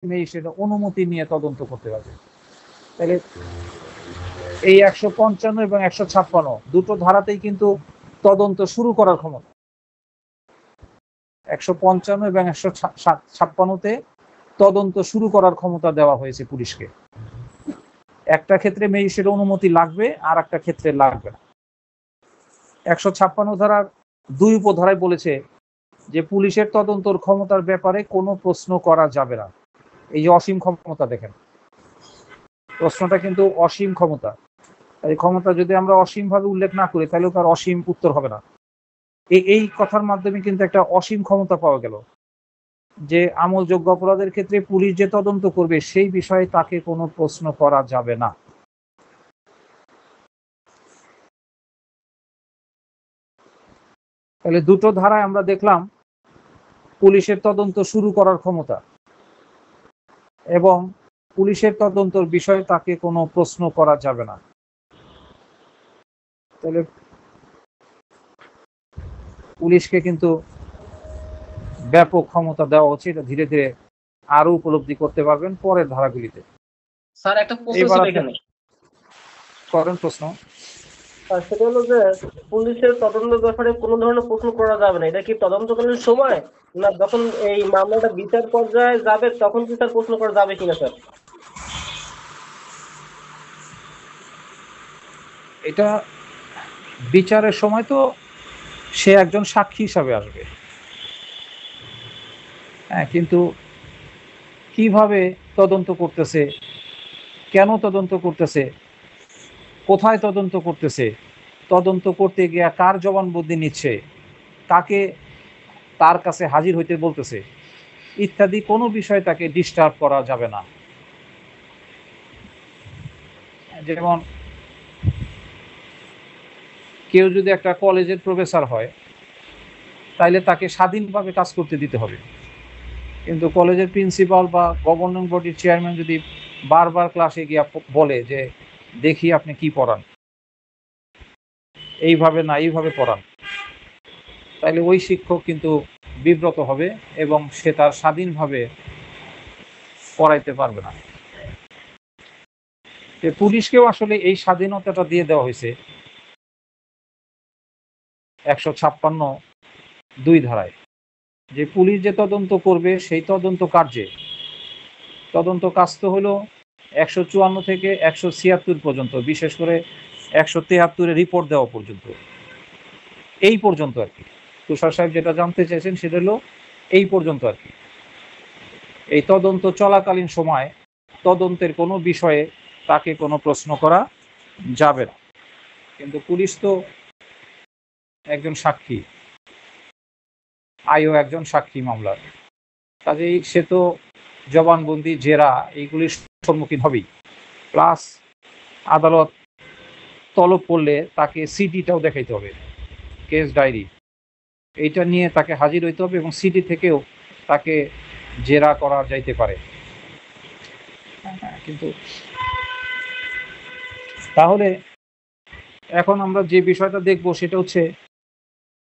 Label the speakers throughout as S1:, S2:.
S1: ম্যাজিস্ট্রেটের অনুমতি নিয়ে তদন্ত করতে পারবে। তাহলে এই 155 এবং 156 দুটো ধারাতেই কিন্তু তদন্ত শুরু করার ক্ষমতা। 155 এবং 156-তে তদন্ত শুরু করার ক্ষমতা দেওয়া হয়েছে পুলিশকে। একটা ক্ষেত্রে ম্যাজিস্ট্রেটের অনুমতি লাগবে, আর একটা ক্ষেত্রে লাগবে না। 156 ধারার 2 উপধারায় বলেছে যে পুলিশের তদন্তর ক্ষমতার ব্যাপারে কোনো প্রশ্ন করা যাবে না। এই যে অসীম ক্ষমতা, দেখেন প্রশ্নটা কিন্তু অসীম ক্ষমতা। এই ক্ষমতা যদি আমরা অসীম ভাবে উল্লেখ না করি তাহলে তার অসীম উত্তর হবে না। এই কথার মাধ্যমে কিন্তু একটা অসীম ক্ষমতা পাওয়া গেল যে আমলযোগ্য অপরাধের ক্ষেত্রে পুলিশ যে তদন্ত করবে সেই বিষয়ে তাকে কোনো প্রশ্ন করা যাবে না। তাহলে দুটো ধারায় আমরা দেখলাম পুলিশের তদন্ত শুরু করার ক্ষমতা এবং পুলিশের তদন্তর বিষয়ে তাকে কোনো প্রশ্ন করা যাবে না। তাহলে পুলিশকে কিন্তু ব্যাপক ক্ষমতা দেওয়া উচিত, ধীরে ধীরে আরো উপলব্ধি করতে পারবেন পরের ধারাগুলিতে।
S2: স্যার একটা প্রশ্ন ছিল এখানে,
S1: করেন প্রশ্ন।
S2: সেটা হলো যে পুলিশের তদন্তের ব্যাপারে কোনো ধরনের প্রশ্ন করা যাবে না, এটা কি তদন্তকালীন সময় না যখন এই মামলাটা বিচার পর্যায়ে যাবে তখন কি তার প্রশ্ন করা যাবে কিনা স্যার?
S1: এটা বিচারের সময় তো সে একজন সাক্ষী হিসাবে আসবে, হ্যাঁ, কিন্তু কিভাবে তদন্ত করতেছে, কেন তদন্ত করতেছে, কোথায় তদন্ত করতেছে, তদন্ত করতে গিয়ে কার জবানবন্দি নিচ্ছে, কাকে তার কাছে হাজির হইতে বলতেছে ইত্যাদি কোনো বিষয় তাকে ডিস্টার্ব করা যাবে না। যেমন কেউ যদি একটা কলেজের প্রফেসর হয় তাইলে তাকে স্বাধীনভাবে কাজ করতে দিতে হবে, কিন্তু কলেজের প্রিন্সিপাল বা গভর্নিং বডির চেয়ারম্যান যদি বারবার ক্লাসে গিয়ে বলে যে দেখি আপনি কি পড়ান, এইভাবে না এইভাবে পড়ান, তাইলে ওই শিক্ষক কিন্তু বিব্রত হবে এবং সে তার স্বাধীনভাবে পড়াইতে পারবে না। পুলিশকেও আসলে এই স্বাধীনতাটা দিয়ে দেওয়া হয়েছে 156(2) ধারায়, যে পুলিশ যে তদন্ত করবে সেই তদন্ত কার্যে তদন্ত কাজ তো হলো 154 থেকে 176 পর্যন্ত, বিশেষ করে 173-এ রিপোর্ট দেওয়া পর্যন্ত, এই পর্যন্ত আর কি। তুষার সাহেব যেটা জানতে চাইছেন সেটা হলো এই পর্যন্ত আর কি। এই তদন্ত চলাকালীন সময় তদন্তের কোনো বিষয়ে তাকে কোনো প্রশ্ন করা যাবে না, কিন্তু পুলিশ তো একজন সাক্ষী, আইও একজন সাক্ষী মামলার, কাজেই সে তো জবানবন্দি, জেরা এইগুলির সম্মুখীন হবেই। প্লাস আদালত তলব করলে তাকে সিডিটাও দেখাইতে হবে, কেস ডায়েরি, এইটা নিয়ে তাকে হাজির হইতে হবে এবং সিডি থেকেও তাকে জেরা করা যাইতে পারে। কিন্তু তাহলে এখন আমরা যে বিষয়টা দেখব সেটা হচ্ছে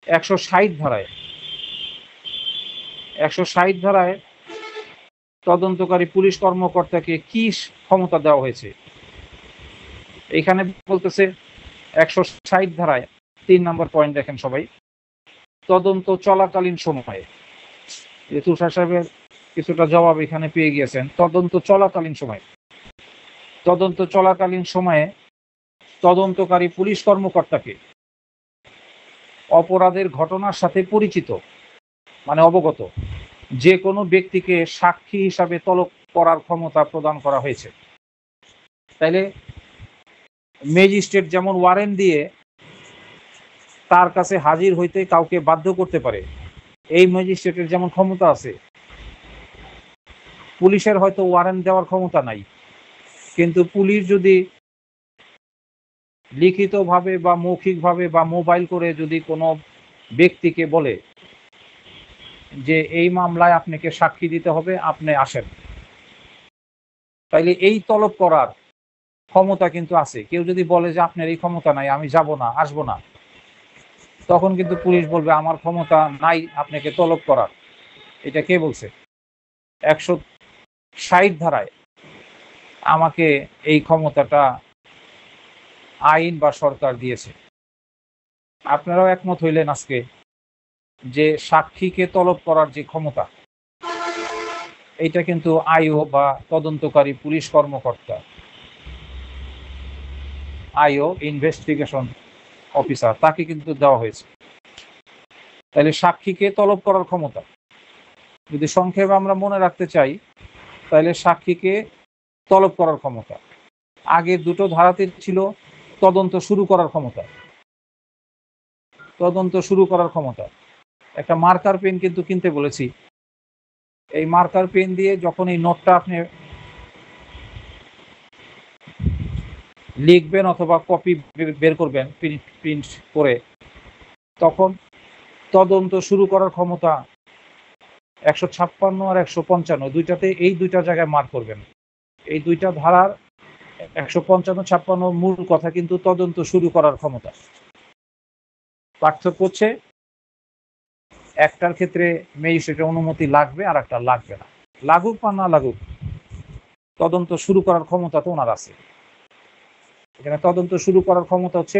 S1: 160 ধারায় 160 ধারায় তদন্তকারী পুলিশ কর্মকর্তাকে কি ক্ষমতা দেওয়া হয়েছে। এইখানে বলতেছে 160 ধারায় 3 নম্বর পয়েন্ট দেখেন সবাই, তদন্ত চলাকালীন সময়ে, তুষার সাহেবের কিছুটা জবাব এখানে পেয়ে গিয়েছেন। তদন্ত চলাকালীন সময়ে তদন্তকারী পুলিশ কর্মকর্তাকে অপরাধের ঘটনার সাথে পরিচিত মানে অবগত যে কোনো ব্যক্তিকে সাক্ষী হিসাবে তলব করার ক্ষমতা প্রদান করা হয়েছে। তাইলে ম্যাজিস্ট্রেট যেমন ওয়ারেন্ট দিয়ে তার কাছে হাজির হইতে কাউকে বাধ্য করতে পারে, এই ম্যাজিস্ট্রেটের যেমন ক্ষমতা আছে, পুলিশের হয়তো ওয়ারেন্ট দেওয়ার ক্ষমতা নাই, কিন্তু পুলিশ যদি লিখিতভাবে বা মৌখিকভাবে বা মোবাইল করে যদি কোনো ব্যক্তিকে বলে যে এই মামলায় আপনাকে সাক্ষী দিতে হবে, আপনি আসেন, তাইলে এই তলব করার ক্ষমতা কিন্তু আছে। কেউ যদি বলে যে আপনার এই ক্ষমতা নাই, আমি যাব না, আসবো না, তখন কিন্তু পুলিশ বলবে আমার ক্ষমতা নাই আপনাকে তলব করার। এটা কে বলছে? 60 ধারায় আমাকে এই ক্ষমতাটা আইন বা সরকার দিয়েছে। আপনারাও একমত হইলেন আজকে যে সাক্ষীকে তলব করার যে ক্ষমতা, এইটা কিন্তু আইও বা তদন্তকারী পুলিশ কর্মকর্তা, আইও ইনভেস্টিগেশন অফিসার, তাকে কিন্তু দেওয়া হয়েছে। তাহলে সাক্ষীকে তলব করার ক্ষমতা যদি সংক্ষেপে আমরা মনে রাখতে চাই, তাহলে সাক্ষীকে তলব করার ক্ষমতা। আগের দুটো ধারাতে ছিল তদন্ত শুরু করার ক্ষমতা, তদন্ত শুরু করার ক্ষমতা। একটা মার্কার পেন কিন্তু কিনতে বলেছি। এই মার্কার পেন দিয়ে যখন এই নোটটা আপনি লিখবেন অথবা কপি বের করবেন প্রিন্ট করে, তখন তদন্ত শুরু করার ক্ষমতা 156 আর 155 দুইটাতে, এই দুইটা জায়গায় মার্ক করবেন। এই দুইটা ধারার 155-56 মূল কথা কিন্তু তদন্ত শুরু করার ক্ষমতা। পার্থক্য হচ্ছে একটার ক্ষেত্রে ম্যাজিস্ট্রেটের অনুমতি লাগবে আর একটা লাগবে না। লাগুক বা না লাগুক, তদন্ত শুরু করার ক্ষমতা তো ওনার আছে। এখানে তদন্ত শুরু করার ক্ষমতা হচ্ছে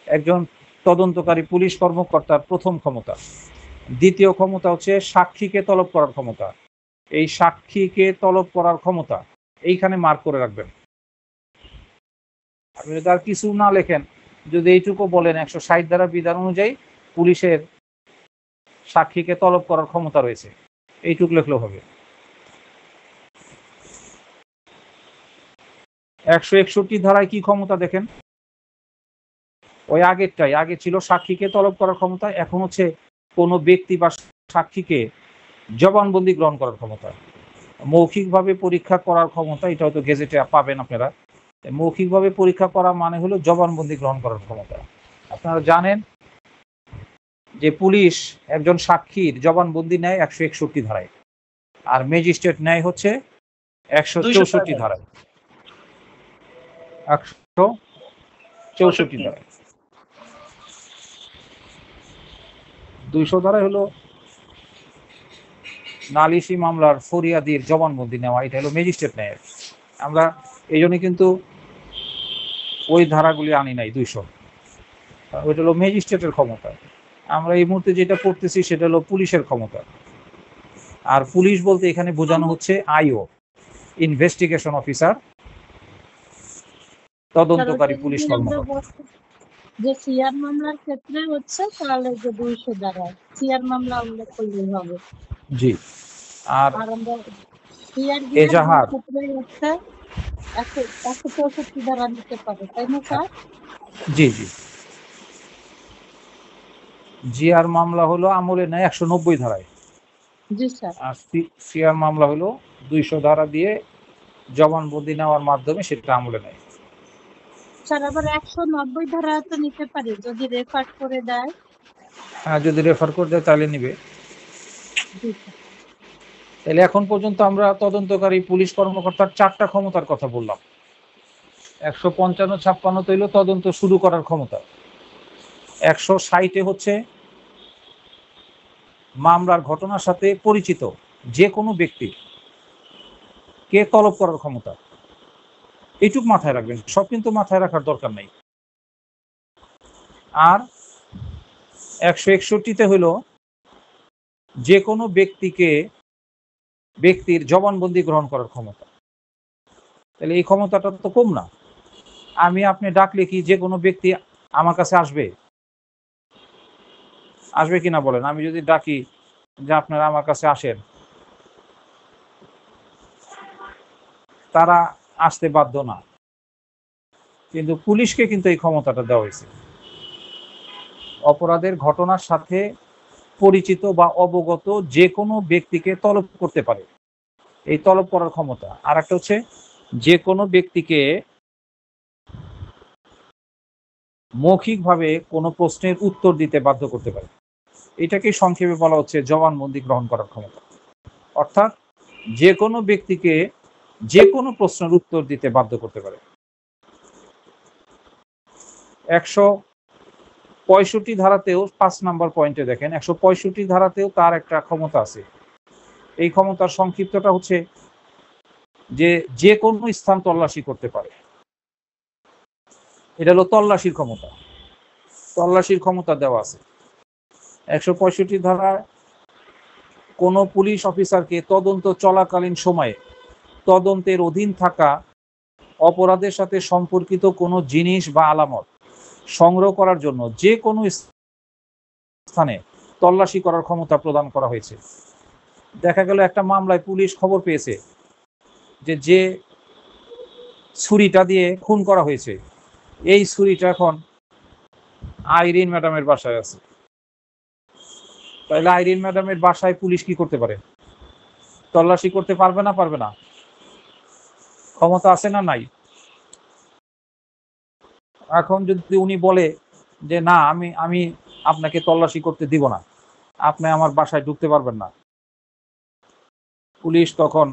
S1: একজন তদন্তকারী পুলিশ কর্মকর্তার প্রথম ক্ষমতা। দ্বিতীয় ক্ষমতা হচ্ছে সাক্ষীকে তলব করার ক্ষমতা। এই সাক্ষীকে তলব করার ক্ষমতা এইখানে মার্ক করে রাখবেন। আপনি যদি আর কিছু না লেখেন, যদি এইটুকু বলেন 160 ধারা বিধান অনুযায়ী পুলিশের সাক্ষীকে তলব করার ক্ষমতা রয়েছে, এইটুকু লেখলেও হবে। 161 ধারায় কি ক্ষমতা দেখেন, ওই আগেরটাই। আগে ছিল সাক্ষীকে তলব করার ক্ষমতা, এখন হচ্ছে কোনো ব্যক্তি বা সাক্ষীকে জবানবন্দি গ্রহণ করার ক্ষমতা। মৌখিকভাবে পরীক্ষা করার ক্ষমতা, এটা হয়তো গেজেটে পাবেন আপনারা। মৌখিকভাবে পরীক্ষা করা মানে হলো জবানবন্দি গ্রহণ করার ক্ষমতা। আপনারা জানেন যে পুলিশ একজন সাক্ষীর জবানবন্দি নেয় 161 ধারায়, আর ম্যাজিস্ট্রেট নেয় হচ্ছে 164 ধারায়। 164 ধারায়। 200 ধারায় হলো নালিশি মামলার ফরিয়াদির জবানবন্দি নেওয়া, এটা হলো ম্যাজিস্ট্রেট নেয়। আমরা এই জন্য কিন্তু ওই ধারাগুলি আনি নাই 200, ওইটা হলো ম্যাজিস্ট্রেটের ক্ষমতা। আমরা এই মুহূর্তে যেটা পড়তেছি সেটা হলো পুলিশের ক্ষমতা। আর পুলিশ বলতে এখানে বোঝানো হচ্ছে আইও, ইনভেস্টিগেশন অফিসার, তদন্তকারী পুলিশ কর্মকর্তা।
S3: যে সিআর মামলার ক্ষেত্রে হচ্ছে তাহলে যে 200 ধারা সিআর মামলা উল্লেখ করলেই হবে।
S1: জি। আর
S3: আমরা সিআর
S1: এজাহার
S3: ক্ষেত্রে হচ্ছে 164 ধারা নিতে পারে, তাই না স্যার?
S1: জি জি। জিআর মামলা হলো আমলে নেয় 190 ধারায়।
S3: জি স্যার।
S1: আর সিআর মামলা হলো 200 ধারা দিয়ে জবানবন্দি নেওয়ার মাধ্যমে সেটা আমলে নেয়।
S3: স্যার আবার 190 ধারা তো নিতে পারি যদি রেফার করে দেয়।
S1: হ্যাঁ, যদি রেফার করে দেয় তাহলে নিবে। তাহলে এখন পর্যন্ত আমরা তদন্তকারী পুলিশ কর্মকর্তার 4টা ক্ষমতার কথা বললাম। 155-56 তৈল তদন্ত শুরু করার ক্ষমতা। 160 হচ্ছে মামলার ঘটনার সাথে পরিচিত যে কোনো ব্যক্তি কে তলব করার ক্ষমতা। এইটুক মাথায় রাখবেন, সব কিন্তু মাথায় রাখার দরকার নেই। আর 161 হইল যে কোনো ব্যক্তির জবানবন্দি গ্রহণ করার ক্ষমতা। তাহলে এই ক্ষমতাটা তো কম না। আমি আপনি ডাকলে কি যে কোনো ব্যক্তি আমার কাছে আসবে কিনা বলেন? আমি যদি ডাকি যে আপনারা আমার কাছে আসেন, তারা আসতে বাধ্য না। কিন্তু পুলিশকে কিন্তু এই ক্ষমতাটা দেওয়া হয়েছে। অপরাধের ঘটনার সাথে পরিচিত বা অবগত যে কোনো ব্যক্তিকে তলব করতে পারে, এই তলব করার ক্ষমতা। আর একটা হচ্ছে যে কোনো ব্যক্তিকে মৌখিকভাবে কোনো প্রশ্নের উত্তর দিতে বাধ্য করতে পারে। এটাকে সংক্ষেপে বলা হচ্ছে জবানবন্দি গ্রহণ করার ক্ষমতা। অর্থাৎ যে কোনো ব্যক্তিকে যে কোনো প্রশ্নের উত্তর দিতে বাধ্য করতে পারে। 165 ধারাতেও 5 নম্বর পয়েন্টে দেখেন, 165 ধারাতেও তার একটা ক্ষমতা আছে। এই ক্ষমতার সংক্ষিপ্তটা হচ্ছে যে যে কোনো স্থান তল্লাশি করতে পারে। এটা হলো তল্লাশির ক্ষমতা, তল্লাশির ক্ষমতা দেওয়া আছে 165 ধারায়। কোনো পুলিশ অফিসারকে তদন্ত চলাকালীন সময়ে তদন্তের অধীন থাকা অপরাধের সাথে সম্পর্কিত কোনো জিনিস বা আলামত সংগ্রহ করার জন্য যে কোনো স্থানে তল্লাশি করার ক্ষমতা প্রদান করা হয়েছে। দেখা গেল একটা মামলায় পুলিশ খবর পেয়েছে যে ছুরিটা দিয়ে খুন করা হয়েছে, এই ছুরিটা এখন আইরিন ম্যাডামের বাসায় আছে। তাহলে আইরিন ম্যাডামের বাসায় পুলিশ কি করতে পারে? তল্লাশি করতে পারবে না? পারবে না? ক্ষমতা আছে না নাই? এখন যদি উনি বলে যে না, আমি আপনাকে তল্লাশি করতে দিব না, আপনি আমার বাসায় ঢুকতে পারবেন না, পুলিশ তখন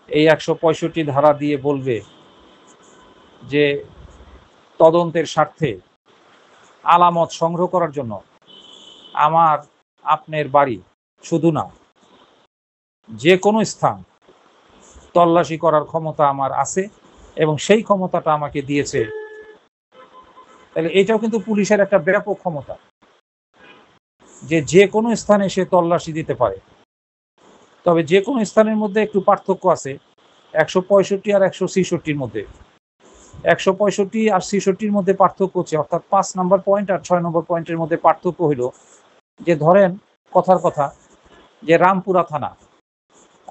S1: এই 165 ধারা দিয়ে বলবে যে তদন্তের স্বার্থে আলামত সংগ্রহ করার জন্য আমার আপনার বাড়ি শুধু না, যে কোনো স্থান তল্লাশি করার ক্ষমতা আমার আছে এবং সেই ক্ষমতাটা আমাকে দিয়েছে। তাহলে এটাও কিন্তু পুলিশের একটা ব্যাপক ক্ষমতা, যে কোনো স্থানে সে তল্লাশি দিতে পারে। তবে যে কোনো স্থানের মধ্যে একটু পার্থক্য আছে 165 আর 166 মধ্যে। 165 আর 66 মধ্যে পার্থক্য হচ্ছে, অর্থাৎ 5 নম্বর পয়েন্ট আর 6 নম্বর পয়েন্টের মধ্যে পার্থক্য হইল যে ধরেন কথার কথা যে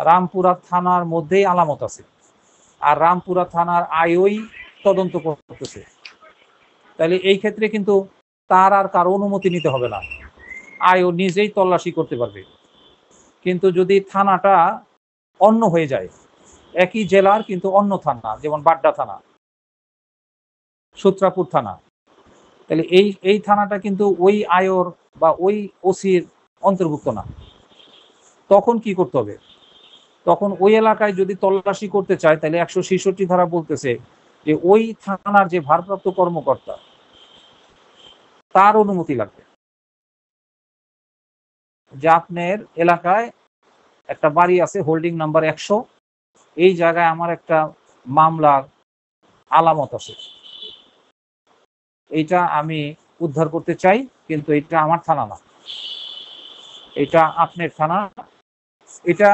S1: রামপুরা থানার মধ্যেই আলামত আছে, আর রামপুরা থানার আইওই তদন্ত করতেছে। তাহলে এই ক্ষেত্রে কিন্তু তার আর কারো অনুমতি নিতে হবে না, আইও নিজেই তল্লাশি করতে পারবে। কিন্তু যদি থানাটা অন্য হয়ে যায়, একই জেলার কিন্তু অন্য থানা, যেমন বাড্ডা থানা, সূত্রাপুর থানা, তাহলে এই থানাটা কিন্তু ওই আইওর বা ওই ওসির অন্তর্ভুক্ত না। তখন কি করতে হবে? তখন ওই এলাকায় যদি তল্লাশি করতে চায়, তাহলে 166 ধারা বলতেছে যে ওই থানার যে ভারপ্রাপ্ত কর্মকর্তা তার অনুমতি লাগবে। যে আপনার এলাকায় একটা বাড়ি আছে হোল্ডিং নাম্বার 100, এই জায়গায় আমার একটা মামলার আলামত আছে, এইটা আমি উদ্ধার করতে চাই, কিন্তু এটা আমার থানা না, এটা আপনার থানা। এটা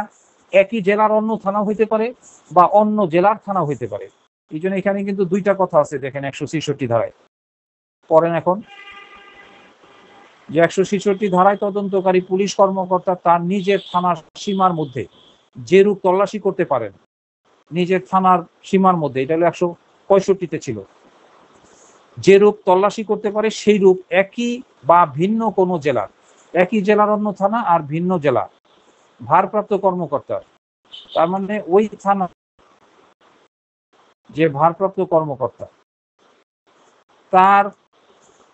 S1: একই জেলার অন্য থানা হইতে পারে বা অন্য জেলার থানা হইতে পারে। এই জন্য এখানে কিন্তু দুইটা কথা আছে, দেখেন 166 ধারায় পড়েন এখন, যে 166 ধারায় তদন্তকারী পুলিশ কর্মকর্তা তার নিজের থানার সীমার মধ্যে যেরূপ তল্লাশি করতে পারেন, নিজের থানার সীমার মধ্যে, এটা হলো 165-তে ছিল, যেরূপ তল্লাশি করতে পারে সেই রূপ একই বা ভিন্ন কোনো জেলার, একই জেলার অন্য থানা আর ভিন্ন জেলা ভারপ্রাপ্ত কর্মকর্তা, তার মানে ওই থানা যে ভারপ্রাপ্ত কর্মকর্তা তার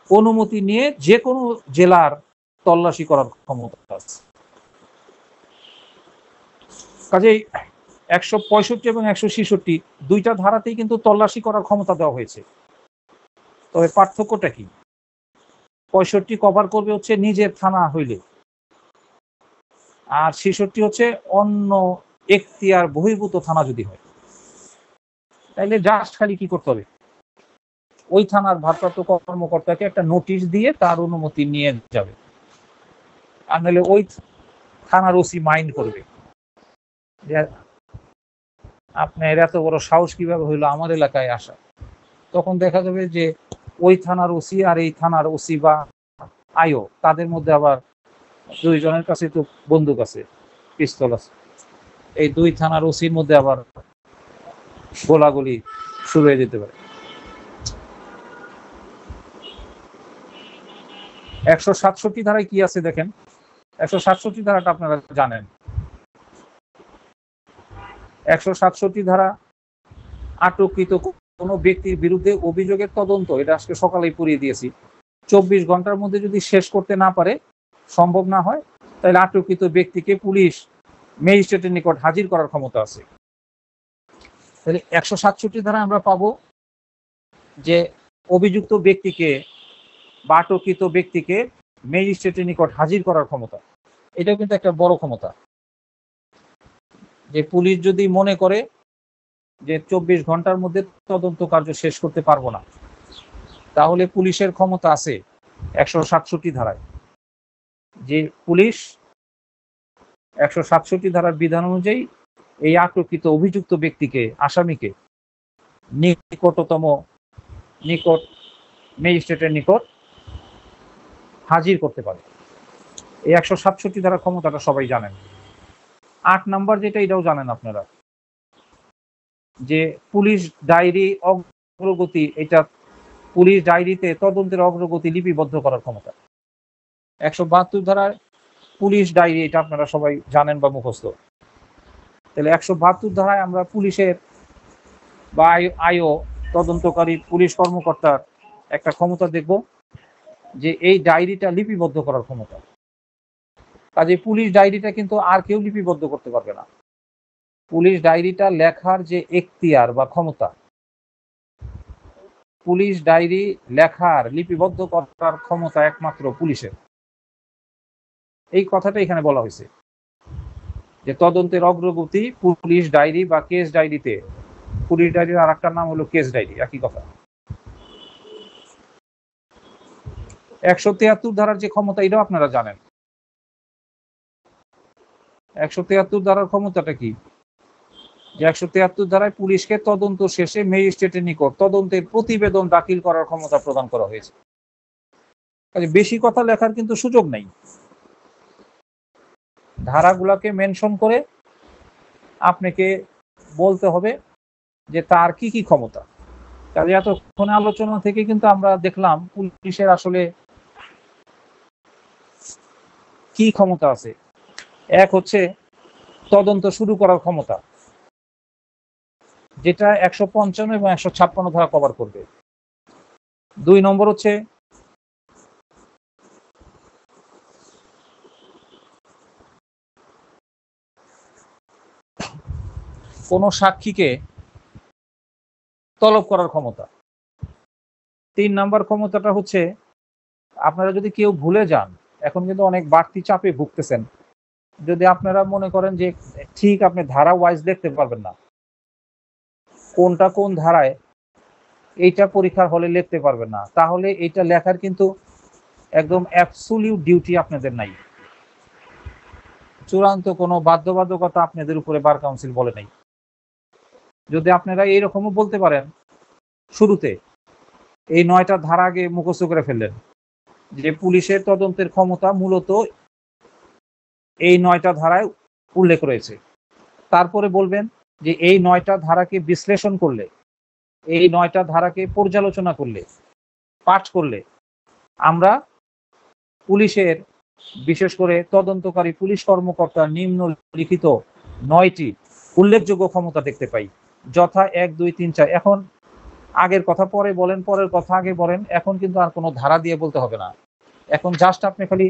S1: অনুমতি নিয়ে যে কোনো জেলার তল্লাশি করার ক্ষমতা আছে। কাজেই 165 এবং 166 দুইটা ধারাতেই কিন্তু তল্লাশি করার ক্ষমতা দেওয়া হয়েছে। তবে পার্থক্যটা কি? 65 কভার করবে হচ্ছে নিজের থানা হইলে, আর 66 হচ্ছে অন্য এখতিয়ার বহির্ভূত থানা যদি হয়। তাইলে জাস্ট খালি কি করতে হবে? ওই থানার ভারপ্রাপ্ত কর্মকর্তাকে একটা নোটিশ দিয়ে তার অনুমতি নিয়ে যাবে, আর নাহলে ওই থানার ওসি মাইন্ড করবে যে আপনার এত বড় সাহস কিভাবে হইলো আমার এলাকায় আসা। তখন দেখা যাবে যে ওই থানার ওসি আর এই থানার ওসি বা আইও, তাদের মধ্যে আবার দুইজনের কাছে তো বন্দুক আছে, পিস্তল আছে, এই দুই থানার ওসির মধ্যে আবার গোলাগুলি শুরু হয়ে যেতে পারে। 167 ধারায় কি আছে দেখেন, 167 ধারাটা আপনারা জানেন। 167 ধারা আটককৃত কোনো ব্যক্তির বিরুদ্ধে অভিযোগের তদন্ত, এটা আজকে সকালেই পুরিয়ে দিয়েছি, 24 ঘন্টার মধ্যে যদি শেষ করতে না পারে, সম্ভব না হয়, তাহলে আটককৃত ব্যক্তিকে পুলিশ ম্যাজিস্ট্রেটের নিকট হাজির করার ক্ষমতা আছে। তাহলে 167 ধারা আমরা পাবো যে অভিযুক্ত ব্যক্তিকে বা আটককৃত ব্যক্তিকে ম্যাজিস্ট্রেটের নিকট হাজির করার ক্ষমতা। এটা কিন্তু একটা বড় ক্ষমতা, যে পুলিশ যদি মনে করে যে 24 ঘন্টার মধ্যে তদন্ত কার্য শেষ করতে পারবো না, তাহলে পুলিশের ক্ষমতা আছে 167 ধারায়, যে পুলিশ 167 ধারার বিধান অনুযায়ী এই আটককৃত অভিযুক্ত ব্যক্তিকে, আসামিকে নিকট ম্যাজিস্ট্রেটের নিকট হাজির করতে পারে। এই 167 ধারা ক্ষমতাটা সবাই জানেন। 8 নাম্বার যেটা, এটাও জানেন আপনারা, যে পুলিশ ডায়েরি অগ্রগতি, এটা পুলিশ ডায়েরিতে তদন্তের অগ্রগতি লিপিবদ্ধ করার ক্ষমতা। 172 ধারায় পুলিশ ডায়েরি, এটা আপনারা সবাই জানেন বা মুখস্থ। তাহলে 172 ধারায় আমরা পুলিশের বা আইও তদন্তকারী পুলিশ কর্মকর্তার একটা ক্ষমতা দেখব, যে এই ডায়েরিটা লিপিবদ্ধ করার ক্ষমতা। কাজে পুলিশ ডায়েরিটা কিন্তু আর কেউ লিপিবদ্ধ করতে পারবে না। পুলিশ ডায়েরিটা লেখার যে এখতিয়ার বা ক্ষমতা, পুলিশ ডায়েরি লেখার লিপিবদ্ধ করার ক্ষমতা একমাত্র পুলিশের। এই কথাটা এখানে বলা হয়েছে, যে তদন্তের অগ্রগতি পুলিশ ডায়েরি বা কেস ডায়েরিতে, পুলিশ ডায়েরির আর একটা নাম হলো কেস ডায়েরি, একই কথা। 173 ধারার যে ক্ষমতা, এটাও আপনারা জানেন। 173 ধারার ক্ষমতাটা কি? যে 173 ধারায় পুলিশকে তদন্ত শেষে ম্যাজিস্ট্রেটের নিকট তদন্তের প্রতিবেদন দাখিল করার ক্ষমতা প্রদান করা হয়েছে। বেশি কথা লেখার কিন্তু সুযোগ নেই, ধারাগুলাকে মেনশন করে আপনাকে বলতে হবে যে তার কি কি ক্ষমতা। কাজে এতক্ষণ আলোচনা থেকে কিন্তু আমরা দেখলাম পুলিশের আসলে কি ক্ষমতা আছে। এক হচ্ছে তদন্ত শুরু করার ক্ষমতা, যেটা 155 এবং 156 ধারা কভার করবে। 2 নম্বর হচ্ছে কোন সাক্ষীকে তলব করার ক্ষমতা। 3 নম্বর ক্ষমতাটা হচ্ছে, আপনারা যদি কেউ ভুলে যান, এখন কিন্তু অনেক বাড়তি চাপে ভুগতেছেন, যদি আপনারা মনে করেন যে ঠিক আপনি ধারা ওয়াইজ দেখতে পারবেন না, কোনটা কোন ধারায় এইটা পরীক্ষার হলে লিখতে পারবেন না, তাহলে এটা লেখার কিন্তু একদম অ্যাবসলিউট ডিউটি আপনাদের নাই। চূড়ান্ত কোনো বাধ্যবাধকতা আপনাদের উপরে বার কাউন্সিল বলে নাই। যদি আপনারা এইরকমও বলতে পারেন, শুরুতে এই 9টা ধারা আগে মুখস্থ করে ফেললেন, যে পুলিশের তদন্তের ক্ষমতা মূলত এই 9টা ধারায় উল্লেখ রয়েছে, তারপরে বলবেন যে এই 9টা ধারাকে বিশ্লেষণ করলে, এই 9টা ধারাকে পর্যালোচনা করলে, পাঠ করলে আমরা পুলিশের, বিশেষ করে তদন্তকারী পুলিশ কর্মকর্তার নিম্নলিখিত 9টি উল্লেখযোগ্য ক্ষমতা দেখতে পাই, যথা 1, 2, 3, 4। এখন আগের কথা পরে বলেন, পরের কথা আগে বলেন, এখন কিন্তু আর কোনো ধারা দিয়ে বলতে হবে না, এখন জাস্ট আপনি খালি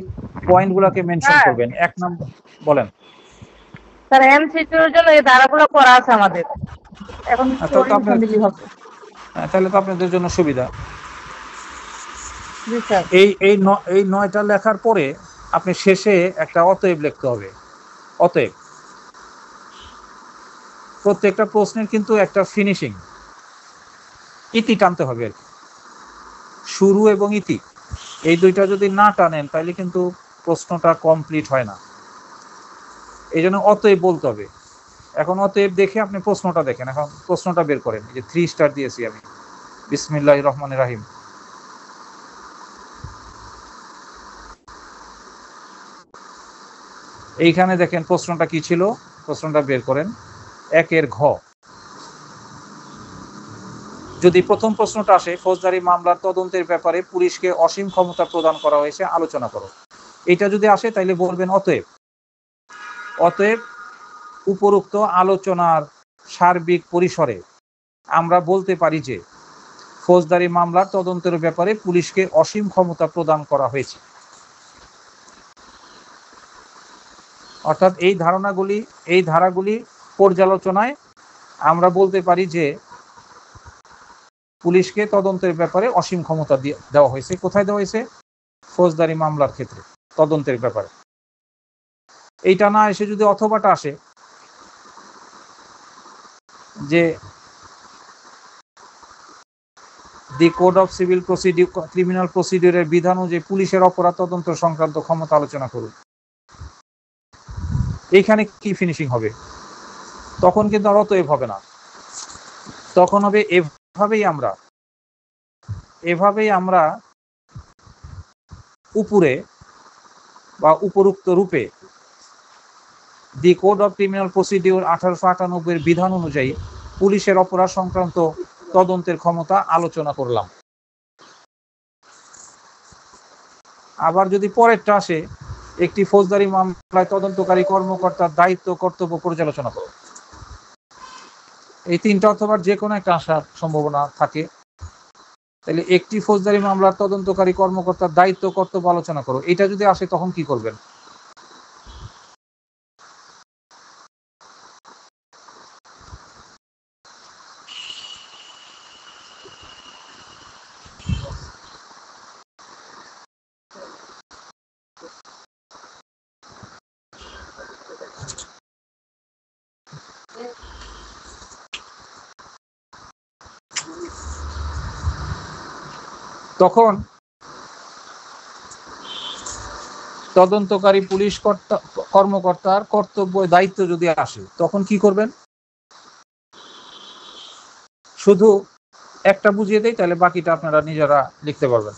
S1: পয়েন্টগুলোকে মেনশন করবেন। 1 নম্বর বলেন।
S4: স্যার এমসিকিউর জন্য এই ধারাগুলো করা আছে আমাদের, এখন
S1: তাহলে তো আপনাদের জন্য সুবিধা।
S4: জি স্যার।
S1: এই 9টা লেখার পরে আপনি শেষে একটা অতএব লিখতে হবে। অতএব প্রত্যেকটা প্রশ্নের কিন্তু একটা ফিনিশিং, ইতি টানতে হবে আর কি। শুরু এবং ইতি, এই দুইটা যদি না টানেন তাহলে কিন্তু প্রশ্নটা কমপ্লিট হয় না। এই জন্য অতএব বলতে হবে। এখন অতএব দেখে আপনি প্রশ্নটা দেখেন, এখন প্রশ্নটা বের করেন। এই যে 3 স্টার দিয়েছি আমি, বিসমিল্লাহির রহমানির রহিম। এইখানে দেখেন প্রশ্নটা কি ছিল, প্রশ্নটা বের করেন। 1 ঘ, যদি প্রথম প্রশ্নটা আসে, ফৌজদারি মামলার তদন্তের ব্যাপারে পুলিশকে অসীম ক্ষমতা প্রদান করা হয়েছে, আলোচনা করো। এটা যদি আসে তাইলে বলবেন অতএব। অতএব উপরোক্ত আলোচনার সার্বিক পরিসরে আমরা বলতে পারি যে ফৌজদারি মামলার তদন্তের ব্যাপারে পুলিশকে অসীম ক্ষমতা প্রদান করা হয়েছে। অর্থাৎ এই ধারাগুলি পর্যালোচনায় আমরা বলতে পারি যে পুলিশকে তদন্তের ব্যাপারে অসীম ক্ষমতা দেওয়া হয়েছে। কোথায় দেওয়া হয়েছে? ফৌজদারি মামলার ক্ষেত্রে তদন্তের ব্যাপারে। এইটা না এসে যদি অথবাটা আসে, যে the code of civil procedure criminal প্রসিডিউরের বিধান অনুযায়ী পুলিশের অপরাধ তদন্ত সংক্রান্ত ক্ষমতা আলোচনা করুন। এইখানে কি ফিনিশিং হবে? তখন কিন্তু আর অতএব হবে না, তখন হবে এভাবেই আমরা উপরে বা উপরোক্ত রূপে দি কোড অফ ক্রিমিনাল প্রসিডিউর 1898 বিধান অনুযায়ী পুলিশের অপরাধ সংক্রান্ত তদন্তের ক্ষমতা আলোচনা করলাম। আবার যদি পরেরটা আসে, একটি ফৌজদারি মামলায় তদন্তকারী কর্মকর্তার দায়িত্ব কর্তব্য পর্যালোচনা করো। এই তিনটা অথবা যে কোনো একটা আসার সম্ভাবনা থাকে। তাহলে একটি ফৌজদারি মামলার তদন্তকারী কর্মকর্তার দায়িত্ব কর্তব্য আলোচনা করো, এটা যদি আসে তখন কি করবেন? তখন তদন্তকারী পুলিশ কর্মকর্তার কর্তব্য দায়িত্ব যদি আসে তখন কি করবেন? শুধু একটা বুঝিয়ে দেই, তাহলে বাকিটা আপনারা নিজেরা লিখতে পারবেন।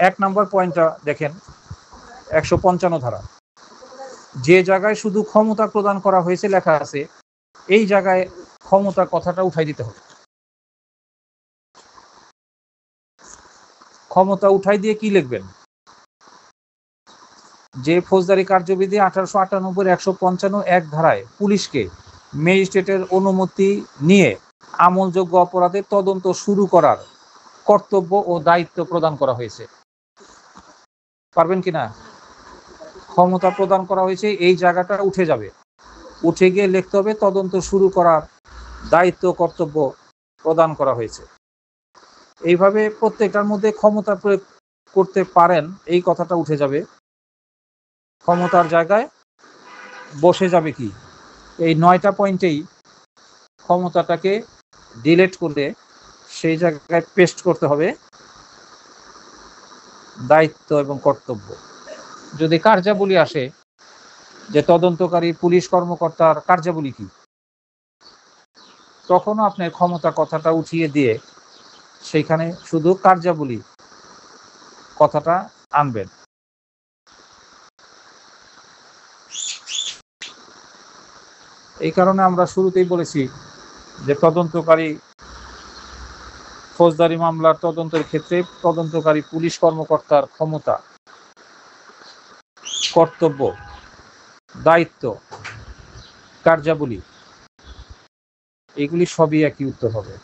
S1: 1 নম্বর পয়েন্টটা দেখেন, 155 ধারা। যে জায়গায় শুধু ক্ষমতা প্রদান করা হয়েছে লেখা আছে, এই জায়গায় ক্ষমতা কথাটা উঠাই দিতে হবে। ক্ষমতা উঠাই দিয়ে কি লিখবেন? যে ফৌজদারি কার্যবিধি 1898 155 ধারায় পুলিশকে ম্যাজিস্ট্রেটের অনুমতি নিয়ে আমলযোগ্য অপরাধের তদন্ত শুরু করার কর্তব্য ও দায়িত্ব প্রদান করা হয়েছে। পারবেন কিনা? ক্ষমতা প্রদান করা হয়েছে, এই জায়গাটা উঠে যাবে, উঠে গিয়ে লিখতে হবে তদন্ত শুরু করার দায়িত্ব কর্তব্য প্রদান করা হয়েছে। এইভাবে প্রত্যেকটার মধ্যে ক্ষমতা প্রয়োগ করতে পারেন, এই কথাটা উঠে যাবে। ক্ষমতার জায়গায় বসে যাবে কি? এই 9টা পয়েন্টেই ক্ষমতাটাকে ডিলিট করে সেই জায়গায় পেস্ট করতে হবে দায়িত্ব এবং কর্তব্য। যদি কার্যাবলী আসে, যে তদন্তকারী পুলিশ কর্মকর্তার কার্যাবলী কি, তখনও আপনার ক্ষমতা কথাটা উঠিয়ে দিয়ে সেইখানে শুধু কার্যাবলী কথাটা আনবেন। এই কারণে আমরা শুরুতেই বলেছি যে তদন্তকারী ফৌজদারি মামলার তদন্তের ক্ষেত্রে তদন্তকারী পুলিশ কর্মকর্তার ক্ষমতা, কর্তব্য, দায়িত্ব, কার্যাবলী, এগুলি সবই একই উত্তর হবে।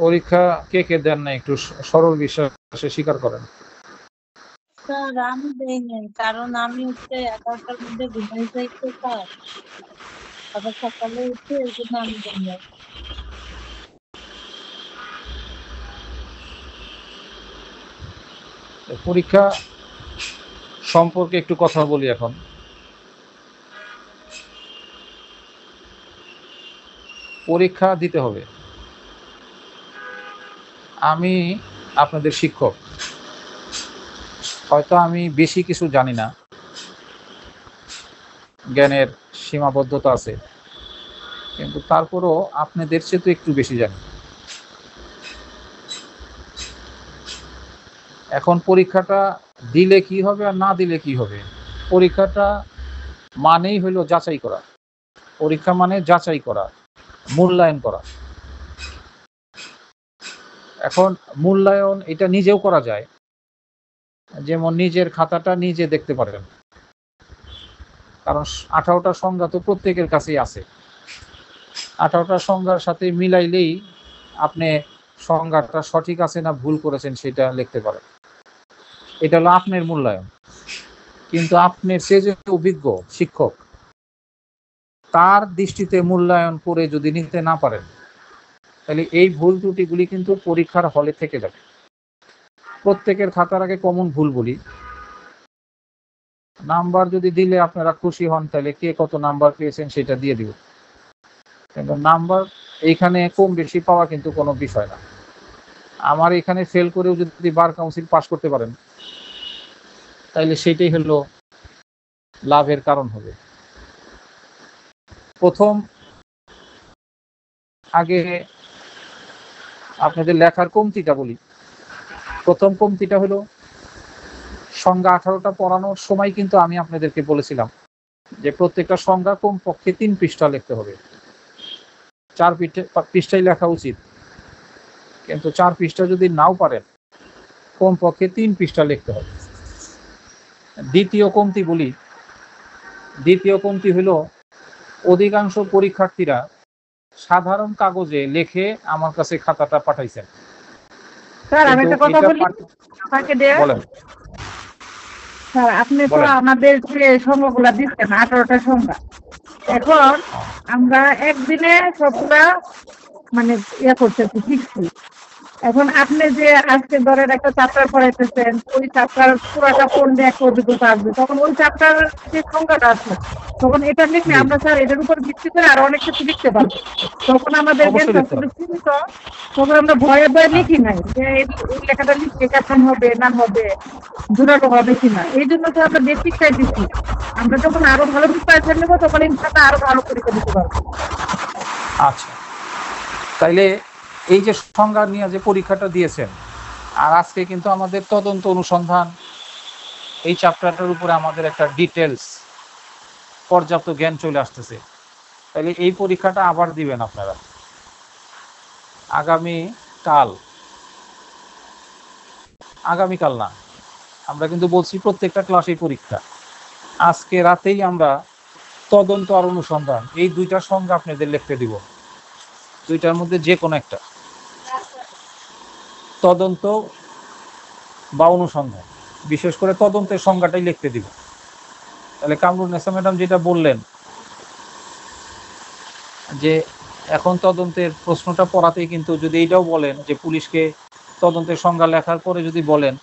S1: পরীক্ষা কে কে দেন না একটু সরল বিশ্বাসে স্বীকার করেন।
S3: স্যার আমি দেই নাই, কারণ আমি 11টার মধ্যে ঘুমাই যাই তো স্যার, আবার সকালে উঠে এই জন্য আমি দেই নাই।
S1: পরীক্ষা সম্পর্কে একটু কথা বলি এখন। পরীক্ষা দিতে হবে। আমি আপনাদের শিক্ষক, হয়তো আমি বেশি কিছু জানি না, জ্ঞানের সীমাবদ্ধতা আছে, কিন্তু তারপরও আপনাদের চেয়ে তো একটু বেশি জানি। এখন পরীক্ষাটা দিলে কি হবে আর না দিলে কি হবে? পরীক্ষাটা মানেই হলো যাচাই করা। পরীক্ষা মানে যাচাই করা, মূল্যায়ন করা। এখন মূল্যায়ন এটা নিজেও করা যায়, যেমন নিজের খাতাটা নিজে দেখতে পারেন, কারণ 18টা সংজ্ঞা তো প্রত্যেকের কাছেই আছে। 18টা সংজ্ঞার সাথে মিলাইলেই আপনি সংজ্ঞাটা সঠিক আছে না ভুল করেছেন সেটা লিখতে পারেন। এটা হলো আপনার মূল্যায়ন। কিন্তু আপনার সে যে অভিজ্ঞ শিক্ষক, তার দৃষ্টিতে মূল্যায়ন করে যদি নিতে না পারেন, তাহলে এই ভুল ত্রুটিগুলি কিন্তু পরীক্ষার হলে থেকে যাবে। প্রত্যেকের খাতার আগে কমন ভুল বলি, নাম্বার যদি দিলে আপনারা খুশি হন, তাহলে কে কত নাম্বার পেয়েছেন সেটা দিয়ে দিব। কিন্তু নাম্বার এইখানে কম বেশি পাওয়া কিন্তু কোনো বিষয় না। আমার এখানে ফেল করেও যদি বার কাউন্সিল পাস করতে পারেন, তাইলে সেটাই হলো লাভের কারণ হবে। প্রথম আগে আপনাদের লেখার কমতিটা বলি। প্রথম কমতিটা হলো সংজ্ঞা 18টা পড়ানোর সময় কিন্তু আমি আপনাদেরকে বলেছিলাম যে প্রত্যেকটা সংজ্ঞা কমপক্ষে 3 পৃষ্ঠা লিখতে হবে। 4 পৃষ্ঠায় লেখা উচিত, কিন্তু 4 পৃষ্ঠা যদি নাও পারেন, কমপক্ষে 3 পৃষ্ঠা লিখতে হবে। দ্বিতীয় কমতি বলি। দ্বিতীয় কমতি হলো অধিকাংশ পরীক্ষার্থীরা সাধারণ কাগজে লিখে আমার কাছে খাতাটা পাঠাইছেন।
S4: স্যার আমি একটা কথা বলি আপনাকে দিয়ে।
S1: বলেন।
S4: স্যার আপনি তো আমাদের যে সংখ্যাগুলা দিচ্ছেন 18টা সংখ্যা, এখন আমরা একদিনে সবগুলা মানে করতেছি শিখছি। এখন আপনি যে আজকে ধরেন একটা চ্যাপ্টার পড়াইতেছেন, ওই চ্যাপ্টার পুরাটা পড়লে একটা অভিজ্ঞতা আসবে, তখন ওই চ্যাপ্টার যে সংখ্যাটা আছে তখন এটা লিখলে আমরা স্যার এটার উপর ভিত্তি করে আরো অনেক কিছু লিখতে পারবো। তখন আমাদের সীমিত, তখন আমরা ভয়ে ভয়ে লিখি নাই যে এই লেখাটা লিখতে কেমন হবে না হবে, জোরালো হবে কিনা। এই জন্য তো আমরা বেসিকটাই দিচ্ছি। আমরা যখন আরো ভালো প্রিপারেশন নেবো তখন ইনশাআল্লাহ আরো ভালো পরীক্ষা দিতে পারবো।
S1: আচ্ছা, তাইলে এই যে সংজ্ঞা নিয়ে যে পরীক্ষাটা দিয়েছেন, আর আজকে কিন্তু আমাদের তদন্ত অনুসন্ধান এই চ্যাপ্টারটার উপরে আমাদের একটা ডিটেলস পর্যাপ্ত জ্ঞান চলে আসতেছে, তাহলে এই পরীক্ষাটা আবার দিবেন আপনারা আগামীকাল না, আমরা কিন্তু বলছি প্রত্যেকটা ক্লাসেই পরীক্ষা। আজকে রাতেই আমরা তদন্ত আর অনুসন্ধান এই 2টা সংজ্ঞা আপনাদের লিখতে দিব। 2টার মধ্যে যে কোনো একটা, তদন্ত বা অনুসন্ধান, বিশেষ করে তদন্তের সংজ্ঞাটাই লিখতে দিব। তাহলে কামরুন্নেসা ম্যাডাম যেটা বললেন যে এখন তদন্তের প্রশ্নটা পড়াতেই কিন্তু যদি এইটাও বলেন যে পুলিশকে তদন্তের সংজ্ঞা লেখার পরে যদি বলেন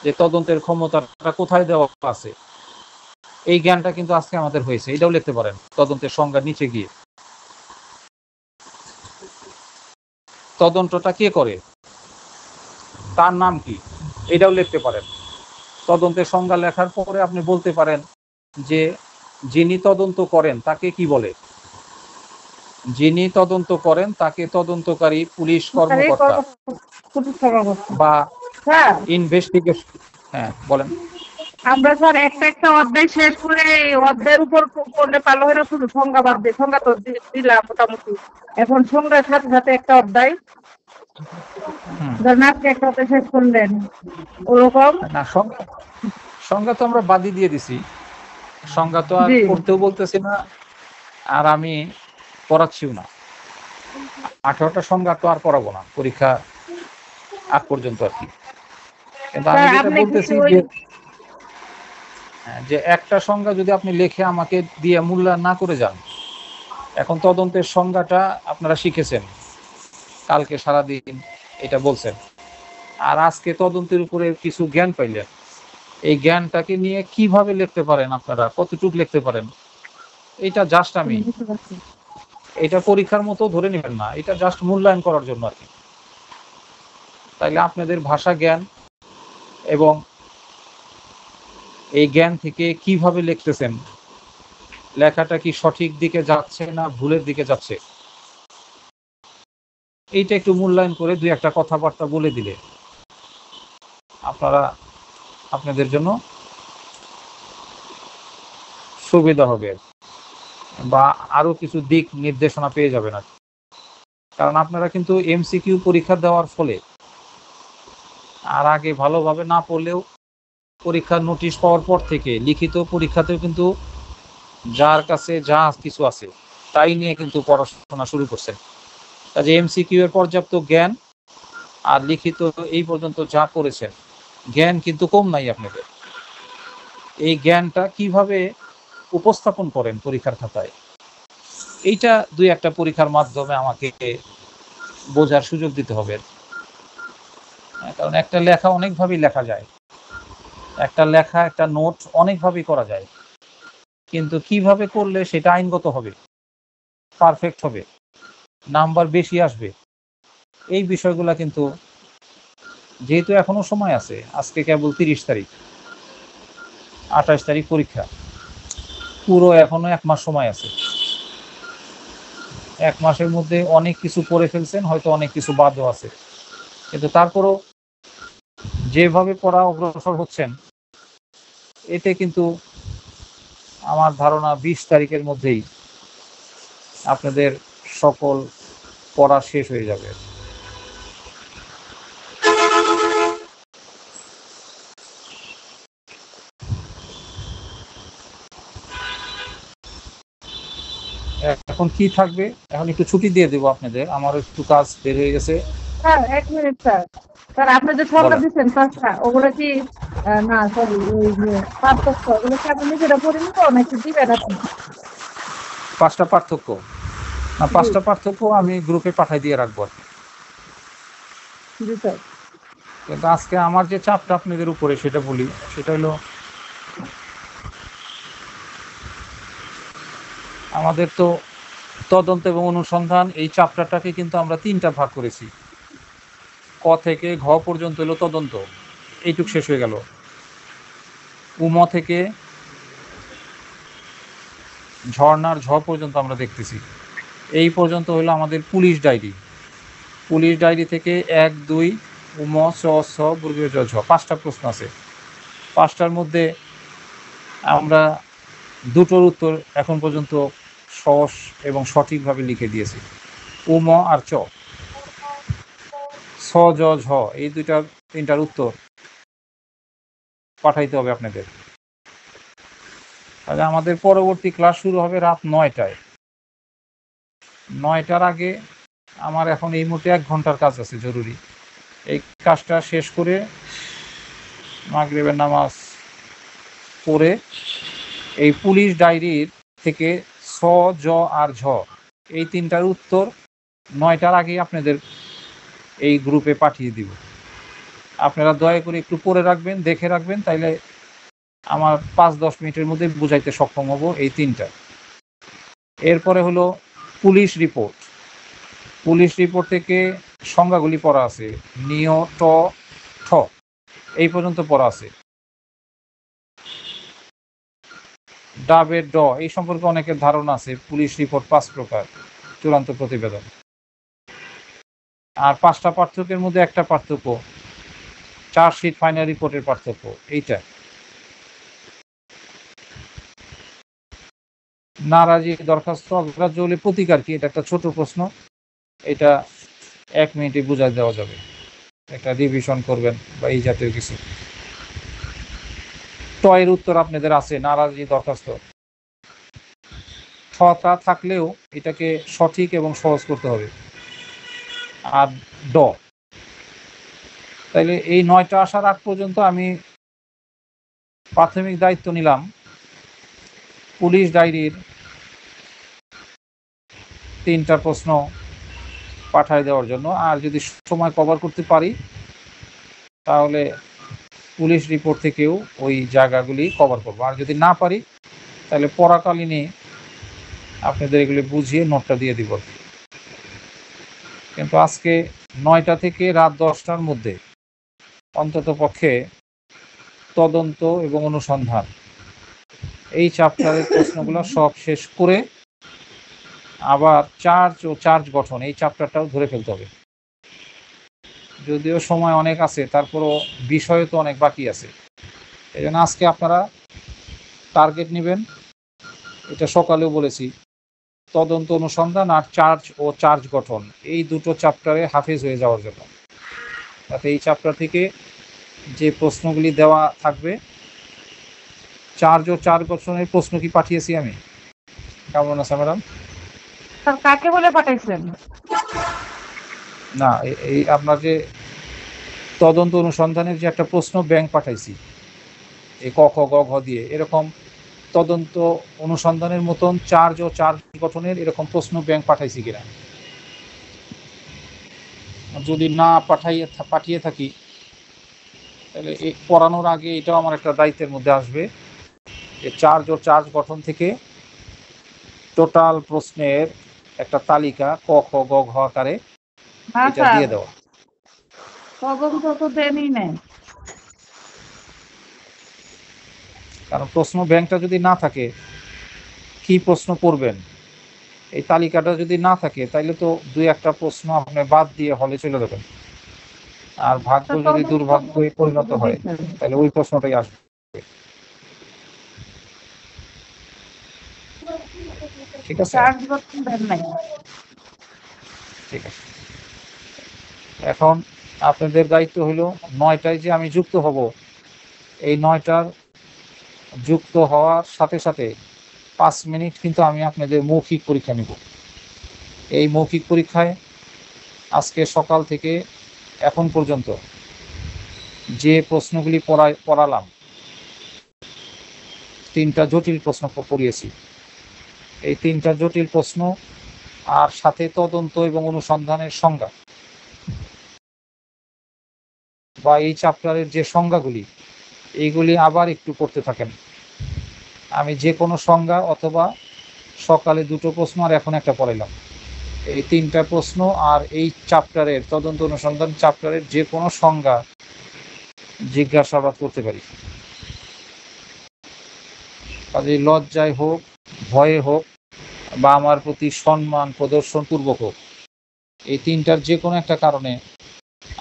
S1: যে তদন্তের ক্ষমতাটা কোথায় দেওয়া আছে, এই জ্ঞানটা কিন্তু আজকে আমাদের হয়েছে, এটাও লিখতে পারেন তদন্তের সংজ্ঞার নিচে গিয়ে। তদন্তটা কে করে, তার নাম কি, এটাও লিখতে পারেন। তদন্তের সংজ্ঞা লেখার পরে আপনি বলতে পারেন যে যিনি তদন্ত করেন তাকে কি বলে, যিনি তদন্ত করেন তাকে তদন্তকারী পুলিশ কর্মকর্তা বা ইনভেস্টিগেশন। হ্যাঁ বলেন।
S4: আমরা স্যার একটা অধ্যায় শেষ করে অধ্যায়ের উপর করলে ভালো হয় না, শুধু সংজ্ঞা বাদ দিয়ে, সংজ্ঞা তো দিলাম মোটামুটি, এখন সংজ্ঞার সাথে সাথে একটা অধ্যায় ধরেন আপনি একটা অধ্যায় শেষ করলেন, ওরকম
S1: না সংজ্ঞা তো আমরা বাদই দিয়ে দিছি, সংজ্ঞা তো আর পড়তেও বলতেছি না, আর আমি পড়াচ্ছিও না। 18টা সংজ্ঞা তো আর পড়াবো না পরীক্ষা আগ পর্যন্ত আর কি। কিন্তু আমি যেটা বলতেছি যে একটা সংজ্ঞা যদি আপনি লিখে আমাকে দিয়ে মূল্যায়ন না করে যান, এখন তদন্তের সংজ্ঞাটা আপনারা শিখেছেন, কালকে সারাদিন এটা বলছেন, আর আজকে তদন্তের উপরে কিছু জ্ঞান পাইলেন, এই জ্ঞানটাকে নিয়ে কিভাবে লিখতে পারেন, আপনারা কতটুকু লিখতে পারেন, এটা জাস্ট আমি এটা পরীক্ষার মতো ধরে নেবেন না, এটা জাস্ট মূল্যায়ন করার জন্য আর কি। তাইলে আপনাদের ভাষা জ্ঞান এবং এই জ্ঞান থেকে কিভাবে লিখতেছেন, লেখাটা কি সঠিক দিকে যাচ্ছে না ভুলের দিকে যাচ্ছে, এইটা একটু মূল্যায়ন করে 2-1টা কথাবার্তা বলে দিলে আপনারা আপনাদের জন্য সুবিধা হবে বা আরো কিছু দিক নির্দেশনা পেয়ে যাবেন আর। কারণ আপনারা কিন্তু এমসিকিউ পরীক্ষা দেওয়ার ফলে আর আগে ভালোভাবে না পড়লেও পরীক্ষার নোটিশ পাওয়ার পর থেকে লিখিত পরীক্ষাতেও কিন্তু যার কাছে যা কিছু আছে তাই নিয়ে কিন্তু পড়াশোনা শুরু করছেন। কাজে এমসিকিউ এর পর্যাপ্ত জ্ঞান আর লিখিত এই পর্যন্ত যা পড়েছেন জ্ঞান কিন্তু কম নাই আপনাদের। এই জ্ঞানটা কিভাবে উপস্থাপন করেন পরীক্ষার খাতায়, এইটা দুই একটা পরীক্ষার মাধ্যমে আমাকে বোঝার সুযোগ দিতে হবে। কারণ একটা লেখা অনেকভাবেই লেখা যায়, একটা লেখা একটা নোট অনেকভাবেই করা যায়, কিন্তু কিভাবে করলে সেটা আইনগত হবে, পারফেক্ট হবে, নাম্বার বেশি আসবে, এই বিষয়গুলো কিন্তু, যেহেতু এখনো সময় আছে, আজকে কেবল 30 তারিখ, 28 তারিখ পরীক্ষা, পুরো এখনো 1 মাস সময় আছে। 1 মাসের মধ্যে অনেক কিছু করে ফেলছেন, হয়তো অনেক কিছু বাদও আছে, কিন্তু তারপরও যেভাবে পড়া অগ্রসর হচ্ছেন, এতে কিন্তু আমার ধারণা 20 তারিখের মধ্যেই আপনাদের সকল পড়া শেষ হয়ে যাবে। এখন কি থাকবে, এখন একটু ছুটি দিয়ে দেবো আপনাদের, আমারও একটু কাজ বের হয়ে গেছে।
S4: Sir 1 minute sir. স্যার আপনি যে সংখ্যা
S1: বলেন।
S4: দিচ্ছেন পাঁচটা, ওগুলো কি না সরি ওই যে পার্থক্য, ওগুলো কি আপনি নিজেরা পড়ে নিব নাকি দিবেন আপনি?
S1: 5টা পার্থক্য না, 5টা পার্থক্য আমি গ্রুপে পাঠাই দিয়ে রাখবো।
S4: জি স্যার।
S1: কিন্তু আজকে আমার যে চাপটা আপনাদের উপরে সেটা বলি, সেটা হলো আমাদের তো তদন্ত এবং অনুসন্ধান, এই চ্যাপ্টারটাকে কিন্তু আমরা 3টা ভাগ করেছি। ক থেকে ঘ পর্যন্ত হলো তদন্ত, এইটুক শেষ হয়ে গেল। উম থেকে ঝর্ণার ঝ পর্যন্ত আমরা দেখতেছি, এই পর্যন্ত হলো আমাদের পুলিশ ডায়েরি। পুলিশ ডায়েরি থেকে 1, 2 উম চ ছ বর্গীয় জ ঝ 5টা প্রশ্ন আছে। 5টার মধ্যে আমরা 2টোর উত্তর এখন পর্যন্ত সহজ এবং সঠিকভাবে লিখে দিয়েছি, উম আর চ। ছ জ ঝ এই 3টার উত্তর পাঠাইতে হবে আপনাদের। তাহলে আমাদের পরবর্তী ক্লাস শুরু হবে রাত 9টায়। 9টার আগে আমার এখন এই মুহূর্তে 1 ঘন্টার কাজ আছে জরুরি। এই কাজটা শেষ করে মাগরিবের নামাজ পড়ে এই পুলিশ ডায়েরির থেকে ছ জ আর ঝ এই 3টার উত্তর 9টার আগে আপনাদের এই গ্রুপে পাঠিয়ে দিব। আপনারা দয়া করে একটু পড়ে রাখবেন, দেখে রাখবেন, তাইলে আমার 5-10 মিনিটের মধ্যে বুঝাইতে সক্ষম হব এই 3টা। এরপরে হলো পুলিশ রিপোর্ট। পুলিশ রিপোর্ট থেকে সংজ্ঞাগুলি পড়া আছে, নিয় ট ঠ এই পর্যন্ত পড়া আছে। ডাবের ড এই সম্পর্কে অনেকের ধারণা আছে। পুলিশ রিপোর্ট 5 প্রকার, চূড়ান্ত প্রতিবেদন। আর 5টা পার্থক্যের মধ্যে একটা পার্থক্য চার্জশিট ফাইনাল রিপোর্টের পার্থক্য, এইটা। নারাজি দরখাস্ত অগ্রাহ্য হলে প্রতিকার কি, এটা একটা ছোট প্রশ্ন, এটা 1 মিনিটে বুঝাই দেওয়া যাবে, একটা রিভিশন করবেন বা এই জাতীয় কিছু। ট এর উত্তর আপনাদের আছে, নারাজি দরখাস্ত। ঠটা থাকলেও এটাকে সঠিক এবং সহজ করতে হবে। আর ড, তাইলে এই 9টা আসার আগ পর্যন্ত আমি প্রাথমিক দায়িত্ব নিলাম পুলিশ ডায়েরির 3টা প্রশ্ন পাঠায় দেওয়ার জন্য। আর যদি সময় কভার করতে পারি তাহলে পুলিশ রিপোর্ট থেকেও ওই জায়গাগুলি কভার করব। আর যদি না পারি তাহলে পড়াকালীনই আপনাদের এগুলি বুঝিয়ে নোটটা দিয়ে দিব। কিন্তু আজকে 9টা থেকে রাত 10টার মধ্যে অন্তত পক্ষে তদন্ত এবং অনুসন্ধান এই চ্যাপ্টারের প্রশ্নগুলো সব শেষ করে আবার চার্জ ও চার্জ গঠন এই চ্যাপ্টারটাও ধরে ফেলতে হবে। যদিও সময় অনেক আছে, তারপরও বিষয় তো অনেক বাকি আছে। এই জন্য আজকে আপনারা টার্গেট নেবেন, এটা সকালেও বলেছি, তদন্ত অনুসন্ধান আর চার্জ ও চার্জ গঠন এই 2টো চ্যাপ্টারে হাফেজ হয়ে যাওয়ার জন্য। তাতে এই চ্যাপ্টার থেকে যে প্রশ্নগুলি দেওয়া থাকবে, চার্জ ও চার্জ গঠনের প্রশ্ন কি পাঠিয়েছি আমি? কেমন আছে ম্যাডাম?
S4: স্যার কাকে বলে পাঠাইছেন?
S1: না, এই আপনার যে তদন্ত অনুসন্ধানের যে একটা প্রশ্ন ব্যাংক পাঠাইছি এই ক খ গ ঘ দিয়ে, এরকম তদন্ত অনুসন্ধানের মতন চার্জ ও চার্জ গঠনের এরকম প্রশ্ন ব্যাংক পাঠাইছি কিনা। যদি না পাঠিয়ে থাকি তাহলে পড়ানোর আগে এটাও আমার একটা দায়িত্বের মধ্যে আসবে যে চার্জ ও চার্জ গঠন থেকে টোটাল প্রশ্নের একটা তালিকা ক খ গ ঘ আকারে
S4: না
S1: এটা
S4: স্যার,
S1: দিয়ে দেওয়া।
S4: তদন্ত তো দেনই নেই।
S1: কারণ প্রশ্ন ব্যাংকটা যদি না থাকে, কি প্রশ্ন করবেন এই তালিকাটা যদি না থাকে, তাইলে তো দুই একটা প্রশ্ন আপনি বাদ দিয়ে হলে চলে যাবেন, আর ভাগ্য যদি দুর্ভাগ্যে পরিণত হয় তাহলে ওই প্রশ্নটাই আসবে। ঠিক আছে,
S4: চার্জ করতে দেন নাই।
S1: ঠিক আছে। এখন আপনাদের দায়িত্ব হলো 9টায় যে আমি যুক্ত হব, এই 9টার যুক্ত হওয়ার সাথে সাথে 5 মিনিট কিন্তু আমি আপনাদের মৌখিক পরীক্ষা নিব। এই মৌখিক পরীক্ষায় আজকে সকাল থেকে এখন পর্যন্ত যে প্রশ্নগুলি পড়ালাম, 3টা জটিল প্রশ্ন পড়িয়েছি, এই 3টা জটিল প্রশ্ন আর সাথে তদন্ত এবং অনুসন্ধানের সংজ্ঞা বা এই চ্যাপ্টারের যে সংজ্ঞাগুলি, এইগুলি আবার একটু করতে থাকেন। আমি যে কোনো সংজ্ঞা অথবা সকালে 2টো প্রশ্ন আর এখন একটা পড়াইলাম, এই 3টা প্রশ্ন আর এই চ্যাপ্টারের তদন্ত অনুসন্ধান চ্যাপ্টারের যে কোনো সংজ্ঞা জিজ্ঞাসাবাদ করতে পারি। কাজে লজ্জায় হোক, ভয়ে হোক বা আমার প্রতি সম্মান প্রদর্শন পূর্বক হোক, এই 3টার যে কোনো একটা কারণে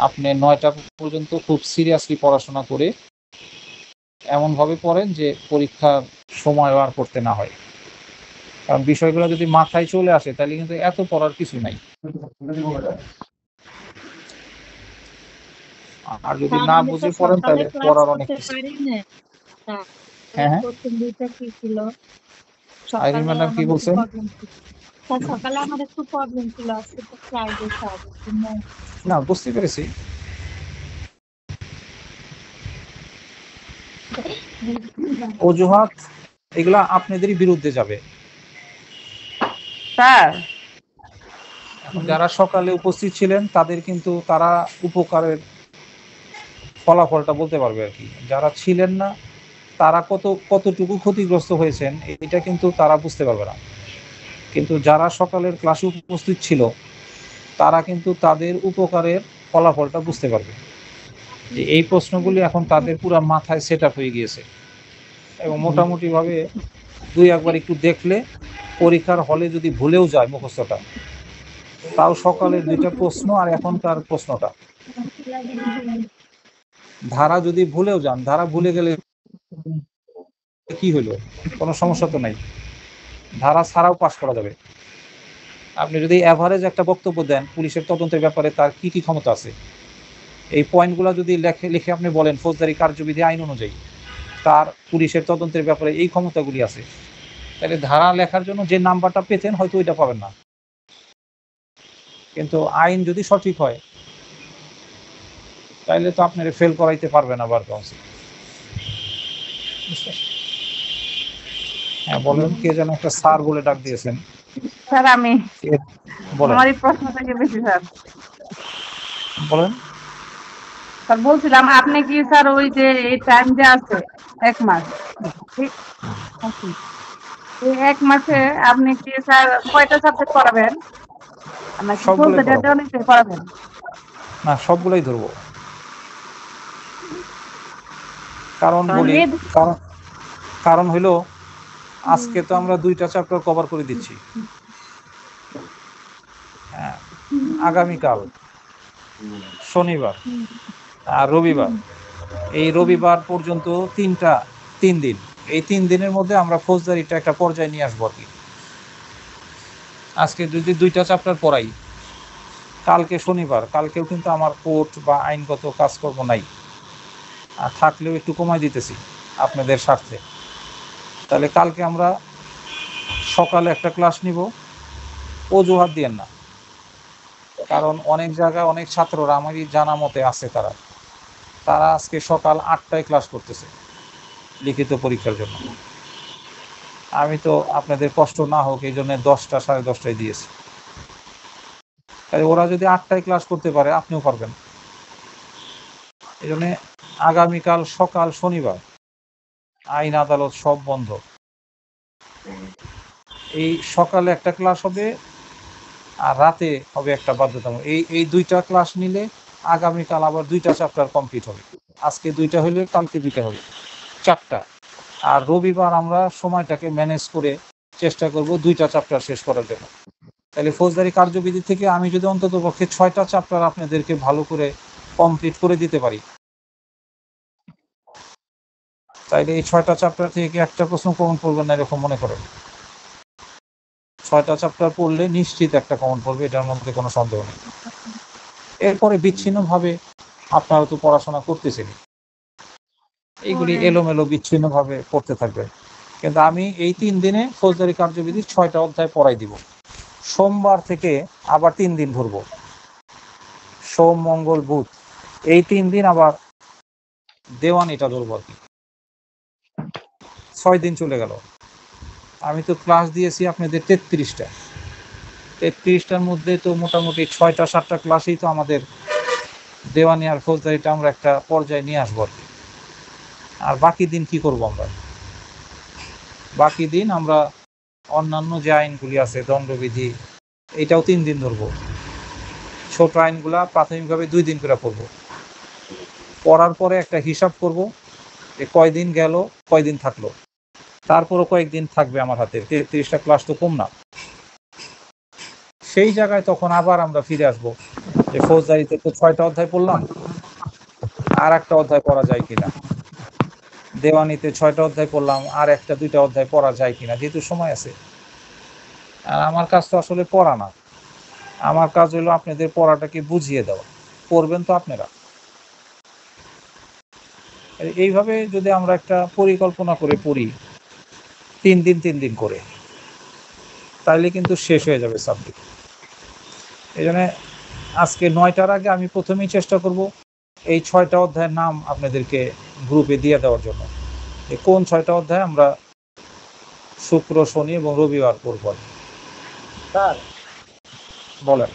S1: আপনি 9টা পর্যন্ত খুব সিরিয়াসলি পড়াশোনা করে এমনভাবে পড়েন যে পরীক্ষার সময় আর করতে না হয়। কারণ বিষয়গুলো যদি মাথায় চলে আসে তাহলে কিন্তু এত পড়ার কিছু নাই, আর যদি না বুঝে পড়েন তাহলে পড়ার অনেক কিছু। হ্যাঁ হ্যাঁ,
S3: প্রথম দুইটা কি ছিল?
S1: আইরিন ম্যাডাম কি বলছেন?
S3: সকালে আমার একটু প্রবলেম ছিল, আজকে তো ফ্রাইডে
S1: না, বুঝতে পেরেছি। অজুহাত এগুলা আপনাদেরই বিরুদ্ধে যাবে।
S4: স্যার,
S1: যারা সকালে উপস্থিত ছিলেন তাদের কিন্তু তারা উপকারের ফলাফলটা বলতে পারবে আর কি। যারা ছিলেন না তারা কতটুকু ক্ষতিগ্রস্ত হয়েছেন এটা কিন্তু তারা বুঝতে পারবে না। কিন্তু যারা সকালের ক্লাসে উপস্থিত ছিল তারা কিন্তু তাদের উপকারের ফলাফলটা বুঝতে পারবে যে এই প্রশ্নগুলি এখন তাদের পুরো মাথায় সেট আপ হয়ে গিয়েছে, এবং মোটামুটিভাবে 2-1বার একটু দেখলে পরীক্ষার হলে যদি ভুলেও যায় মুখস্থটা, তাও সকালের 2টা প্রশ্ন আর এখনকার প্রশ্নটা ধারা যদি ভুলেও যান, ধারা ভুলে গেলে কি হলো, কোনো সমস্যা তো নাই, ধারা ছাড়াও পাশ করা যাবে। আপনি যদি অ্যাভারেজ একটা বক্তব্য দেন পুলিশের তদন্তের ব্যাপারে তার কি কি ক্ষমতা আছে, এই পয়েন্টগুলো যদি লিখে আপনি বলেন ফৌজদারি কার্যবিধি আইন অনুযায়ী তার পুলিশের তদন্তের ব্যাপারে এই ক্ষমতাগুলি আছে, তাহলে ধারা লেখার জন্য যে নাম্বারটা পেতেন হয়তো ওইটা পাবেন না। কিন্তু আইন যদি সঠিক হয় তাইলে তো আপনারা ফেল করাইতে পারবে না বার কাউন্সিল। হ্যাঁ বলেন, কে যেন একটা স্যার বলে ডাক দিয়েছেন।
S4: স্যার আমি
S1: বলেন,
S4: আমার এই প্রশ্ন থেকে বেশি স্যার
S1: বলেন।
S4: স্যার বলছিলাম আপনি কি স্যার ওই যে এই টাইম যে আছে 1 মাস, এই 1 মাসে আপনি কি স্যার কয়টা সাবজেক্ট পড়াবেন? আমরা কি
S1: সবগুলোই
S4: বলতে
S1: পড়াবো।
S4: ডেটা পড়াবেন?
S1: না, সবগুলোই ধরবো। কারণ বলি, কারণ হইলো আজকে তো আমরা 2টা চ্যাপ্টার কভার করে দিচ্ছি। হ্যাঁ, আগামীকাল শনিবার আর রবিবার, এই রবিবার পর্যন্ত 3 দিন, এই 3 দিনের মধ্যে আমরা ফৌজদারিটা একটা পর্যায়ে নিয়ে আসবো আর কি। আজকে যদি 2টা চ্যাপ্টার পড়াই, কালকে শনিবার, কালকেও কিন্তু আমার কোর্ট বা আইনগত কাজকর্ম নাই, আর থাকলেও একটু কমাই দিতেছি আপনাদের স্বার্থে। তাহলে কালকে আমরা সকালে একটা ক্লাস নিব, অজুহাত দিয়েন না, কারণ অনেক জায়গায় অনেক ছাত্ররা আমারই জানা মতে আছে তারা তারা আজকে সকাল 8টায় ক্লাস করতেছে লিখিত পরীক্ষার জন্য। আমি তো আপনাদের কষ্ট না হোক এই জন্য 10টা 10:30টায় দিয়েছি। তাই ওরা যদি 8টায় ক্লাস করতে পারে আপনিও পারবেন। এই জন্য আগামীকাল সকাল শনিবার আইন আদালত সব বন্ধ। এই সকালে একটা ক্লাস হবে আর রাতে হবে একটা বাধ্যতামূলক। এই 2টা ক্লাস নিলে আগামীকাল আবার 2টা চ্যাপ্টার কমপ্লিট হবে। আজকে 2টা হলে কালকে 2টা হবে, 4টা। আর রবিবার আমরা সময়টাকে ম্যানেজ করে চেষ্টা করব 2টা চ্যাপ্টার শেষ করার জন্য। তাহলে ফৌজদারি কার্যবিধি থেকে আমি যদি অন্তত পক্ষে 6টা চ্যাপ্টার আপনাদেরকে ভালো করে কমপ্লিট করে দিতে পারি, তাইলে এই 6টা চ্যাপ্টার থেকে একটা প্রশ্ন কমন পড়বে না এরকম মনে করেন। 6টা চ্যাপ্টার পড়লে নিশ্চিত একটা কমন পড়বে, এটার মধ্যে কোনো সন্দেহ নেই। এরপরে বিচ্ছিন্নভাবে আপনারা তো পড়াশোনা করতেছেন, এইগুলি এলোমেলো বিচ্ছিন্নভাবে পড়তে থাকবে। কিন্তু আমি এই 3 দিনে ফৌজদারি কার্যবিধি 6টা অধ্যায় পড়াই দিব। সোমবার থেকে আবার 3 দিন ধরবো, সোম মঙ্গল বুধ, এই 3 দিন আবার দেওয়ানিটা ধরবো আর কি। 6 দিন চলে গেল। আমি তো ক্লাস দিয়েছি আপনাদের 33টা। 33টার মধ্যে তো মোটামুটি 6টা 7টা ক্লাসেই তো আমাদের দেওয়ানি আর ফৌজদারিটা আমরা একটা পর্যায়ে নিয়ে আসবো আর কি। আর বাকি দিন কি করব আমরা? বাকি দিন আমরা অন্যান্য যে আইনগুলি আছে, দণ্ডবিধি, এটাও 3 দিন ধরবো। ছোট আইনগুলা প্রাথমিকভাবে 2 দিন করে পড়বো। পড়ার পরে একটা হিসাব করব যে কয়দিন গেল, কয়দিন থাকলো। তারপরও কয়েকদিন থাকবে আমার হাতে, 33টা ক্লাস তো কম না। সেই জায়গায় তখন আবার আমরা ফিরে আসবো যে ফৌজদারিতে তো 6টা অধ্যায় পড়লাম, আর একটা অধ্যায় পড়া যায় কিনা। দেওয়ানিতে 6টা অধ্যায় পড়লাম, আর একটা 2টা অধ্যায় পড়া যায় কিনা, যেহেতু সময় আছে। আর আমার কাজ তো আসলে পড়া না, আমার কাজ হলো আপনাদের পড়াটাকে বুঝিয়ে দেওয়া। পড়বেন তো আপনারা। এইভাবে যদি আমরা একটা পরিকল্পনা করে পড়ি 3 দিন 3 দিন করে, তাইলে কিন্তু শেষ হয়ে যাবে সাবজেক্ট। এই জন্য আজকে 9টার আগে আমি প্রথমেই চেষ্টা করব এই 6টা অধ্যায়ের নাম আপনাদেরকে গ্রুপে দিয়ে দেওয়ার জন্য। কোন 6টা অধ্যায় আমরা শুক্র, শনি এবং রবিবার পড়ব।
S2: স্যার
S1: বলেন।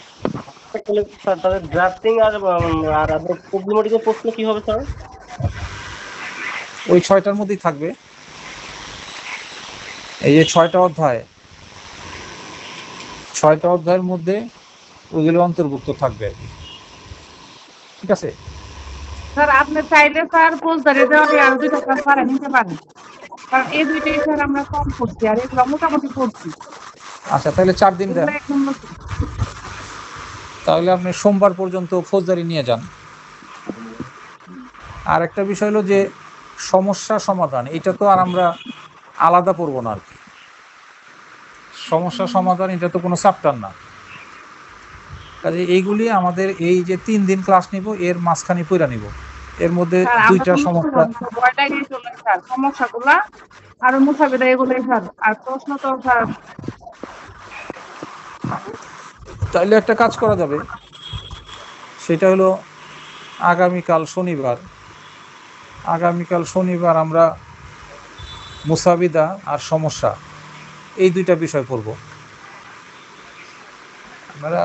S2: স্যার তাদের ড্রাফটিং আর প্রবলেমেটিকের প্রশ্ন কি হবে স্যার?
S1: ওই 6টার মধ্যেই থাকবে। এই যে 6টা অধ্যায়, 6টা অধ্যায়ের মধ্যে ওইগুলো অন্তর্ভুক্ত থাকবে আর কি। ঠিক আছে
S4: স্যার আপনি চাইলে স্যার ফৌজদারি দেওয়ানি আর 2টা ক্লাস বাড়ায় নিতে পারেন, কারণ এই 2টাই স্যার আমরা কম করছি আর এগুলো মোটামুটি করছি।
S1: আচ্ছা, তাহলে 4 দিন দেন।
S4: এগুলো একদম নতুন।
S1: তাহলে আপনি সোমবার পর্যন্ত ফৌজদারি নিয়ে যান। আর একটা বিষয় হলো যে সমস্যা সমাধান, এটা তো আর আমরা আলাদা পড়বো না আর কি। সমস্যা সমাধান এটা তো কোনো চ্যাপ্টার না। কাজে এইগুলি আমাদের এই যে 3 দিন ক্লাস নিব এর মাঝখানে পড়া নিব। এর মধ্যে
S4: স্যার আমরা
S1: 2টা সমস্যা,
S4: ভয়টাই নিয়ে চলে স্যার, সমস্যাগুলা আর মুসাবিদা এগুলোই স্যার, আর প্রশ্ন তো স্যার।
S1: তাইলে একটা কাজ করা যাবে, সেটা হলো আগামীকাল শনিবার আমরা মুসাবিদা আর সমস্যা এই 2টা বিষয় পড়ব। আপনারা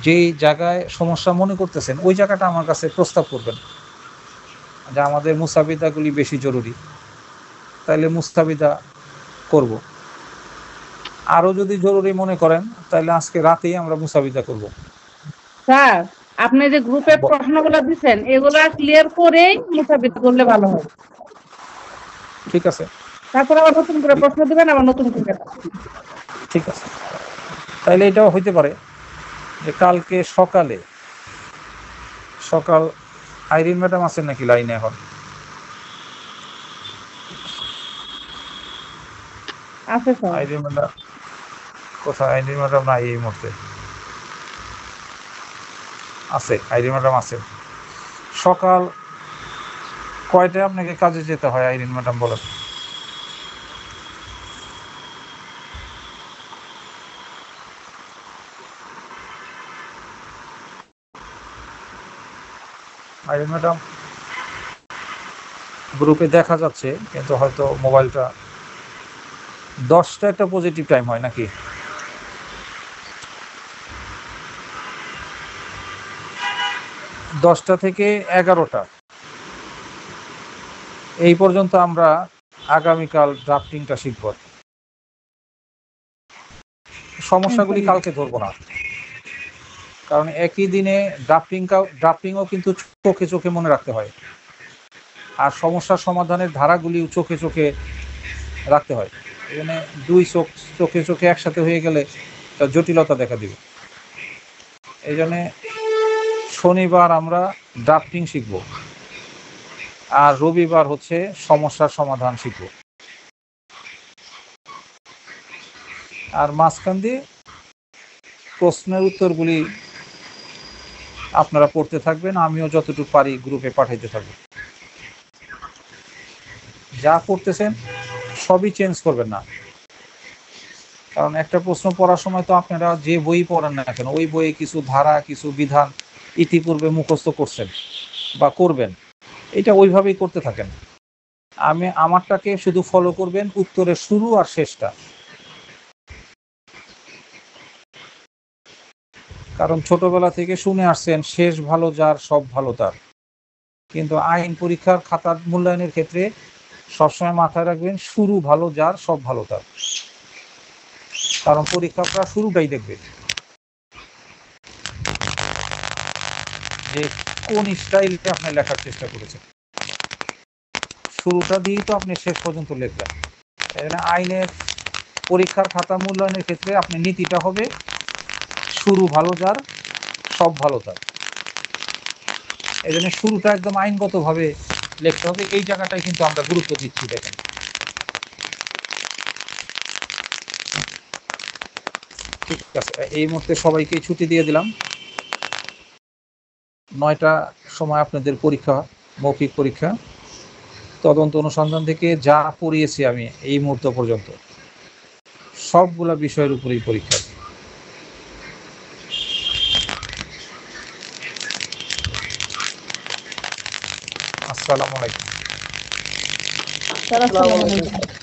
S1: যেই জায়গায় সমস্যা মনে করতেছেন ওই জায়গাটা আমার কাছে প্রস্তাব করবেন যে আমাদের মুসাবিদাগুলি বেশি জরুরি, তাইলে মুস্তাবিদা করব। আরও যদি জরুরি মনে করেন তাহলে আজকে রাতেই আমরা মুসাবিদা করব।
S4: স্যার আপনি যে গ্রুপে প্রশ্নগুলো দিচ্ছেন এগুলা ক্লিয়ার করেই মুসাবিদ করলে ভালো হয়।
S1: ঠিক আছে,
S4: তারপর আবার নতুন করে প্রশ্ন দিবেন, আবার নতুন করে।
S1: ঠিক আছে। তাইলে এটাও হইতে পারে যে কালকে সকাল আইরিন ম্যাডাম আছেন নাকি লাইনে? এখন
S4: আছে স্যার।
S1: আইরিন ম্যাডাম কোথায়? আইরিন ম্যাডাম নাই এই মুহূর্তে। আছে, আইরিন ম্যাডাম আছে। সকাল কয়টায় আপনাকে কাজে যেতে হয় আইরিন ম্যাডাম বলেন? আইরিন ম্যাডাম গ্রুপে দেখা যাচ্ছে, কিন্তু হয়তো মোবাইলটা 10টা একটা পজিটিভ টাইম হয় নাকি? 10টা থেকে 11টা এই পর্যন্ত আমরা আগামীকাল ড্রাফটিংটা শিখব। সমস্যাগুলি কালকে ধরবো না, কারণ একই দিনে ড্রাফটিংও কিন্তু চোখে চোখে মনে রাখতে হয়, আর সমস্যার সমাধানের ধারাগুলিও চোখে চোখে রাখতে হয়। এখানে দুই চোখে চোখে একসাথে হয়ে গেলে তার জটিলতা দেখা দিবে। এই জন্যে শনিবার আমরা ড্রাফটিং শিখব, আর রবিবার হচ্ছে সমস্যার সমাধান শিখব। আর মাঝখান দিয়ে প্রশ্নের উত্তরগুলি আপনারা পড়তে থাকবেন, আমিও যতটুকু পারি গ্রুপে পাঠাইতে থাকবো। যা পড়তেছেন সবই চেঞ্জ করবেন না, কারণ একটা প্রশ্ন পড়ার সময় তো আপনারা যে বই পড়েন না কেন, ওই বইয়ে কিছু ধারা, কিছু বিধান ইতিপূর্বে মুখস্থ করছেন বা করবেন, এটা ওইভাবেই করতে থাকেন। আমারটাকে শুধু ফলো করবেন, উত্তরের শুরু আর শেষটা। কারণ ছোটবেলা থেকে শুনে আসছেন শেষ ভালো যার সব ভালো তার, কিন্তু আইন পরীক্ষার খাতার মূল্যায়নের ক্ষেত্রে সবসময় মাথায় রাখবেন শুরু ভালো যার সব ভালো তার, কারণ পরীক্ষকরা শুরুটাই দেখবে যে কোন স্টাইলে আপনি লেখার চেষ্টা করেছেন, শুরুটা দিয়েই তো আপনি শেষ পর্যন্ত লিখবেন। আইনের পরীক্ষার খাতা মূল্যায়নের ক্ষেত্রে আপনি নীতিটা হবে শুরু ভালো যার সব ভালো তার। এই জন্য শুরুটা একদম আইনগতভাবে লিখতে হবে, এই জায়গাটাই কিন্তু আমরা গুরুত্ব দিচ্ছি। দেখেন, ঠিক আছে, এই মুহূর্তে সবাইকে ছুটি দিয়ে দিলাম। 9টার সময় আপনাদের পরীক্ষা, মৌখিক পরীক্ষা। তদন্ত অনুসন্ধান থেকে যা পড়িয়েছি আমি এই মুহূর্ত পর্যন্ত সবগুলা বিষয়ের উপরেই পরীক্ষা। আসসালামু আলাইকুম।
S2: আসসালামু আলাইকুম।